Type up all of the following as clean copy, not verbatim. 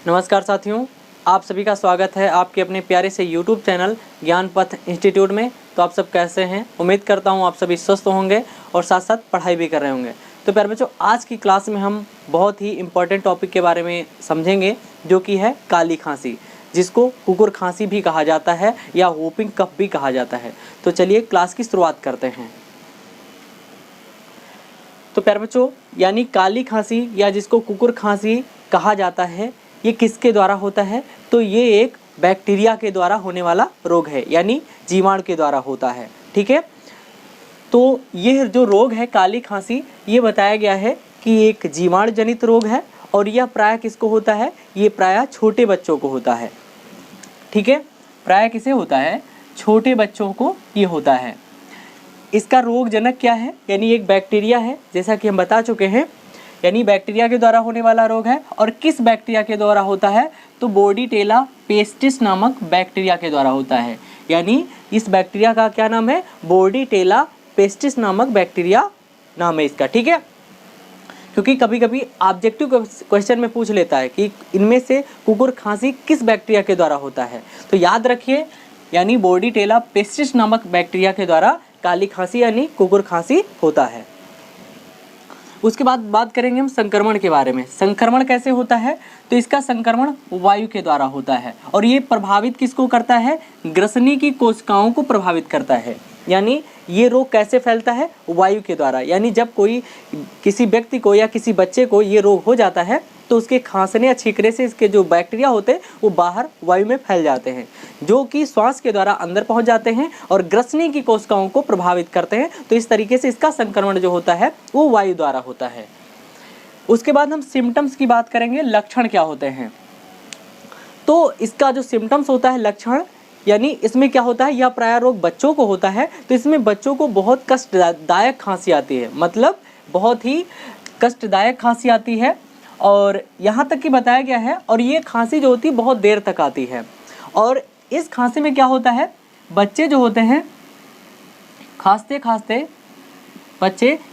नमस्कार साथियों, आप सभी का स्वागत है आपके अपने प्यारे से YouTube चैनल ज्ञान पथ इंस्टीट्यूट में। तो आप सब कैसे हैं? उम्मीद करता हूं आप सभी स्वस्थ होंगे और साथ साथ पढ़ाई भी कर रहे होंगे। तो प्यारे बच्चों, आज की क्लास में हम बहुत ही इम्पोर्टेंट टॉपिक के बारे में समझेंगे, जो कि है काली खांसी, जिसको कुकुर खांसी भी कहा जाता है या वोपिंग कफ भी कहा जाता है। तो चलिए क्लास की शुरुआत करते हैं। तो प्यारे बच्चों, यानी काली खांसी या जिसको कुकुर खांसी कहा जाता है, ये किसके द्वारा होता है? तो ये एक बैक्टीरिया के द्वारा होने वाला रोग है, यानी जीवाणु के द्वारा होता है। ठीक है, तो ये जो रोग है काली खांसी, ये बताया गया है कि एक जीवाणु जनित रोग है और यह प्रायः किसको होता है? ये प्रायः छोटे बच्चों को होता है। ठीक है, प्रायः किसे होता है? छोटे बच्चों को ये होता है। इसका रोग जनक क्या है? यानी एक बैक्टीरिया है, जैसा कि हम बता चुके हैं, यानी बैक्टीरिया के द्वारा होने वाला रोग है। और किस बैक्टीरिया के द्वारा होता है? तो बोर्डीटेला पेस्टिस नामक बैक्टीरिया के द्वारा होता है। यानी इस बैक्टीरिया का क्या नाम है? बोर्डीटेला पेस्टिस नामक बैक्टीरिया नाम है इसका। ठीक है, क्योंकि कभी कभी ऑब्जेक्टिव क्वेश्चन में पूछ लेता है कि इनमें से कुकुर खांसी किस बैक्टीरिया के द्वारा होता है। तो याद रखिए, यानी बोर्डीटेला पेस्टिस नामक बैक्टीरिया के द्वारा काली खांसी यानी कुकुर खांसी होता है। उसके बाद बात करेंगे हम संक्रमण के बारे में। संक्रमण कैसे होता है? तो इसका संक्रमण वायु के द्वारा होता है और ये प्रभावित किसको करता है? ग्रसनी की कोशिकाओं को प्रभावित करता है। यानी ये रोग कैसे फैलता है? वायु के द्वारा। यानी जब कोई किसी व्यक्ति को या किसी बच्चे को ये रोग हो जाता है तो उसके खांसने या छींकने से इसके जो बैक्टीरिया होते हैं वो बाहर वायु में फैल जाते हैं, जो कि श्वास के द्वारा अंदर पहुंच जाते हैं और ग्रसनी की कोशिकाओं को प्रभावित करते हैं। तो इस तरीके से इसका संक्रमण जो होता है वो वायु द्वारा होता है। उसके बाद हम सिम्टम्स की बात करेंगे, लक्षण क्या होते हैं। तो इसका जो सिम्टम्स होता है, लक्षण, यानी इसमें क्या होता है? यह प्रायः रोग बच्चों को होता है। तो इसमें बच्चों को बहुत कष्टदायक खांसी आती है, मतलब बहुत ही कष्टदायक खांसी आती है और यहाँ तक कि बताया गया है। और ये खांसी जो होती है बहुत देर तक आती है। और इस खांसी में क्या होता है? बच्चे जो होते हैं बच्चे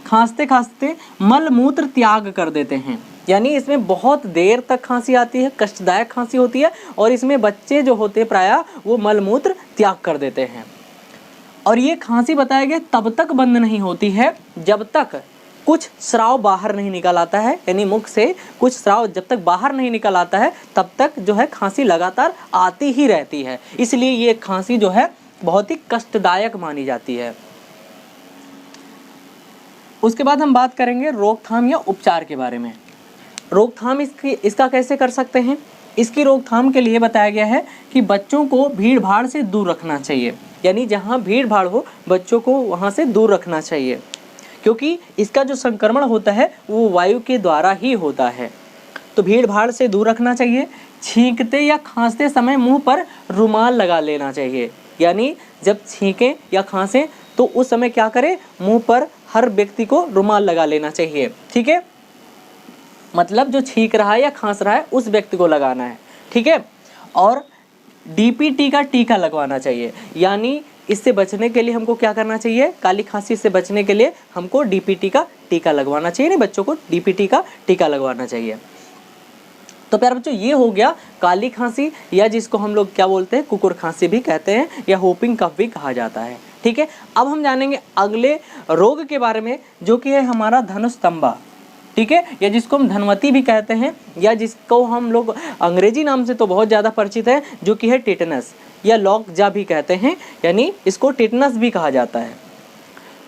खांसते खांसते मल मूत्र त्याग कर देते हैं। यानी इसमें बहुत देर तक खांसी आती है, कष्टदायक खांसी होती है और इसमें बच्चे जो होते हैं प्रायः वो मल मूत्र त्याग कर देते हैं। और ये खांसी बताया गया तब तक बंद नहीं होती है जब तक कुछ स्राव बाहर नहीं निकल आता है। यानी मुख से कुछ स्राव जब तक बाहर नहीं निकल आता है तब तक जो है खांसी लगातार आती ही रहती है। इसलिए ये खांसी जो है बहुत ही कष्टदायक मानी जाती है। उसके बाद हम बात करेंगे रोकथाम या उपचार के बारे में। रोकथाम इसका कैसे कर सकते हैं? इसकी रोकथाम के लिए बताया गया है कि बच्चों को भीड़ भाड़ से दूर रखना चाहिए। यानी जहाँ भीड़ भाड़ हो बच्चों को वहाँ से दूर रखना चाहिए, क्योंकि इसका जो संक्रमण होता है वो वायु के द्वारा ही होता है। तो भीड़ भाड़ से दूर रखना चाहिए। छींकते या खांसते समय मुंह पर रुमाल लगा लेना चाहिए। यानी जब छींकें या खांसें तो उस समय क्या करें? मुंह पर हर व्यक्ति को रुमाल लगा लेना चाहिए। ठीक है, मतलब जो छींक रहा है या खांस रहा है उस व्यक्ति को लगाना है। ठीक है, और डीपीटी का टीका लगवाना चाहिए। यानी इससे बचने के लिए हमको क्या करना चाहिए? काली खांसी से बचने के लिए हमको डीपीटी का टीका लगवाना चाहिए। नहीं, बच्चों को डीपीटी का टीका लगवाना चाहिए। तो प्यारे बच्चों, ये हो गया काली खांसी या जिसको हम लोग क्या बोलते हैं? कुकुर खांसी भी कहते हैं या वोपिंग कफ भी कहा जाता है। ठीक है, अब हम जानेंगे अगले रोग के बारे में, जो कि है हमारा धनुस्तंभा। ठीक है, या जिसको हम धनवती भी कहते हैं या जिसको हम लोग अंग्रेजी नाम से तो बहुत ज़्यादा परिचित है, जो कि है टिटनस या लॉकजा भी कहते हैं। यानी इसको टिटनस भी कहा जाता है।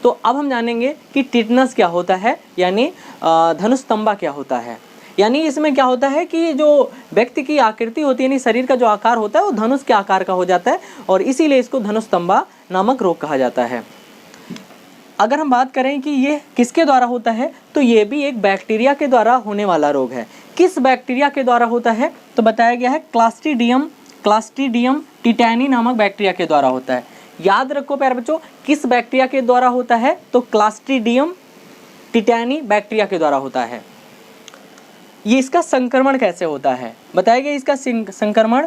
तो अब हम जानेंगे कि टिटनस क्या होता है, यानी धनुस्तंभा क्या होता है। यानी इसमें क्या होता है कि जो व्यक्ति की आकृति होती है, यानी शरीर का जो आकार होता है वो धनुष के आकार का हो जाता है और इसीलिए इसको धनुस्तंभा नामक रोग कहा जाता है। अगर हम बात करें कि ये किसके द्वारा होता है, तो ये भी एक बैक्टीरिया के द्वारा होने वाला रोग है। किस बैक्टीरिया के द्वारा होता है? तो बताया गया है क्लास्ट्रीडियम टिटैनी नामक बैक्टीरिया के द्वारा होता है। याद रखो प्यारे बच्चों, किस बैक्टीरिया के द्वारा होता है? तो क्लास्ट्रीडियम टिटैनी बैक्टीरिया के द्वारा होता है। ये इसका संक्रमण कैसे होता है? बताया गया इसका संक्रमण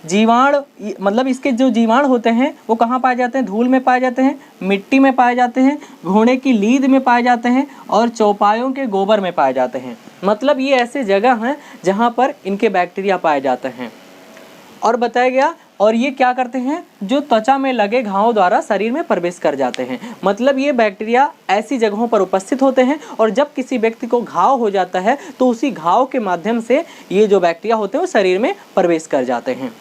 जीवाणु, मतलब इसके जो जीवाणु होते हैं वो कहाँ पाए जाते हैं? धूल में पाए जाते हैं, मिट्टी में पाए जाते हैं, घोड़े की लीद में पाए जाते हैं और चौपायों के गोबर में पाए जाते हैं। मतलब ये ऐसे जगह हैं जहाँ पर इनके बैक्टीरिया पाए जाते हैं। और बताया गया, और ये क्या करते हैं, जो त्वचा में लगे घावों द्वारा शरीर में प्रवेश कर जाते हैं। मतलब ये बैक्टीरिया ऐसी जगहों पर उपस्थित होते हैं और जब किसी व्यक्ति को घाव हो जाता है तो उसी घाव के माध्यम से ये जो बैक्टीरिया होते हैं वो शरीर में प्रवेश कर जाते हैं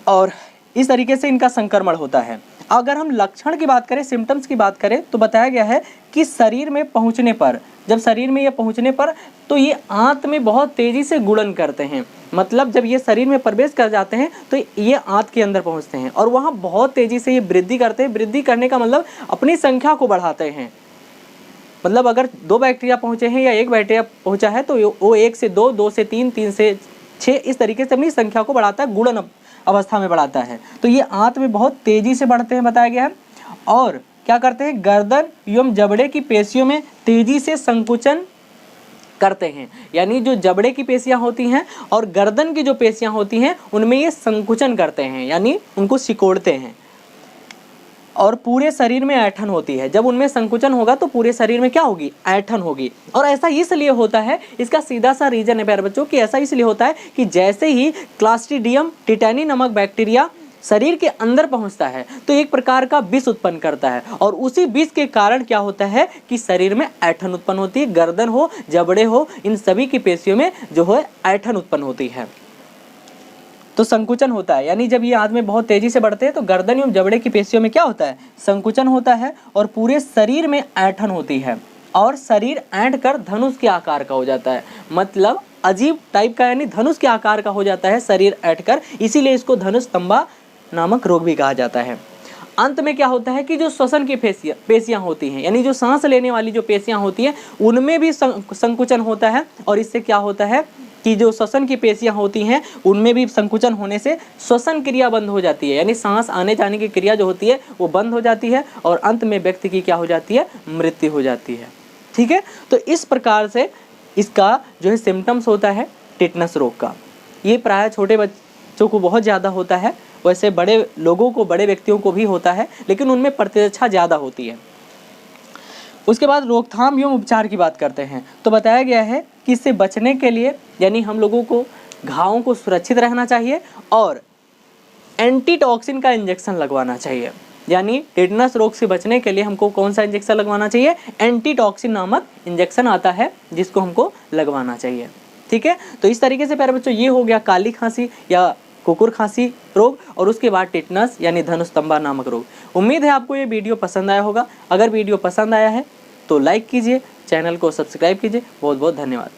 और इस तरीके से इनका संक्रमण होता है। अगर हम लक्षण की बात करें, सिम्टम्स की बात करें, तो बताया गया है कि शरीर में पहुंचने पर, जब शरीर में ये पहुंचने पर तो ये आंत में बहुत तेज़ी से गुणन करते हैं। मतलब जब ये शरीर में प्रवेश कर जाते हैं तो ये आंत के अंदर पहुंचते हैं और वहाँ बहुत तेज़ी से ये वृद्धि करते हैं। वृद्धि करने का मतलब अपनी संख्या को बढ़ाते हैं। मतलब अगर 2 बैक्टीरिया पहुँचे हैं या 1 बैक्टीरिया पहुँचा है तो वो 1 से 2, 2 से 3, 3 से 6 इस तरीके से अपनी संख्या को बढ़ाता है, गुणन अवस्था में बढ़ाता है। तो ये आंत में बहुत तेज़ी से बढ़ते हैं बताया गया है। और क्या करते हैं, गर्दन एवं जबड़े की पेशियों में तेज़ी से संकुचन करते हैं। यानी जो जबड़े की पेशियां होती हैं और गर्दन की जो पेशियां होती हैं उनमें ये संकुचन करते हैं, यानी उनको सिकोड़ते हैं। और पूरे शरीर में ऐंठन होती है। जब उनमें संकुचन होगा तो पूरे शरीर में क्या होगी, ऐंठन होगी। और ऐसा इसलिए होता है, इसका सीधा सा रीजन है प्यारे बच्चों कि ऐसा इसलिए होता है कि जैसे ही क्लास्ट्रीडियम टिटेनी नामक बैक्टीरिया शरीर के अंदर पहुंचता है तो एक प्रकार का विष उत्पन्न करता है और उसी विष के कारण क्या होता है कि शरीर में ऐंठन उत्पन्न होती है। गर्दन हो, जबड़े हो, इन सभी की पेशियों में जो है ऐंठन उत्पन्न होती है, तो संकुचन होता है। यानी जब ये आंत में बहुत तेजी से बढ़ते हैं तो गर्दन एवं जबड़े की पेशियों में क्या होता है, संकुचन होता है और पूरे शरीर में ऐंठन होती है और शरीर ऐंठ कर धनुष के आकार का हो जाता है। मतलब अजीब टाइप का, यानी धनुष के आकार का हो जाता है शरीर ऐंठ कर, इसीलिए इसको धनुष स्तंभा नामक रोग भी कहा जाता है। अंत में क्या होता है कि जो श्वसन की पेशियां होती हैं, यानी जो सांस लेने वाली जो पेशियां होती हैं उनमें भी संकुचन होता है और इससे क्या होता है कि जो श्वसन की पेशियां होती हैं उनमें भी संकुचन होने से श्वसन क्रिया बंद हो जाती है, यानी सांस आने जाने की क्रिया जो होती है वो बंद हो जाती है और अंत में व्यक्ति की क्या हो जाती है, मृत्यु हो जाती है। ठीक है, तो इस प्रकार से इसका जो है सिम्टम्स होता है टिटनस रोग का। ये प्रायः छोटे बच्चों को बहुत ज़्यादा होता है, वैसे बड़े लोगों को, बड़े व्यक्तियों को भी होता है, लेकिन उनमें प्रतिरक्षा ज़्यादा होती है। उसके बाद रोकथाम एवं उपचार की बात करते हैं तो बताया गया है कि इससे बचने के लिए, यानी हम लोगों को घावों को सुरक्षित रहना चाहिए और एंटीटॉक्सिन का इंजेक्शन लगवाना चाहिए। यानी टिटनस रोग से बचने के लिए हमको कौन सा इंजेक्शन लगवाना चाहिए, एंटीटॉक्सिन नामक इंजेक्शन आता है जिसको हमको लगवाना चाहिए। ठीक है, तो इस तरीके से प्यारे बच्चों ये हो गया काली खांसी या कुकुर खांसी रोग और उसके बाद टिटनस यानी धनुष स्तंभा नामक रोग। उम्मीद है आपको ये वीडियो पसंद आया होगा। अगर वीडियो पसंद आया है तो लाइक कीजिए, चैनल को सब्सक्राइब कीजिए। बहुत बहुत धन्यवाद।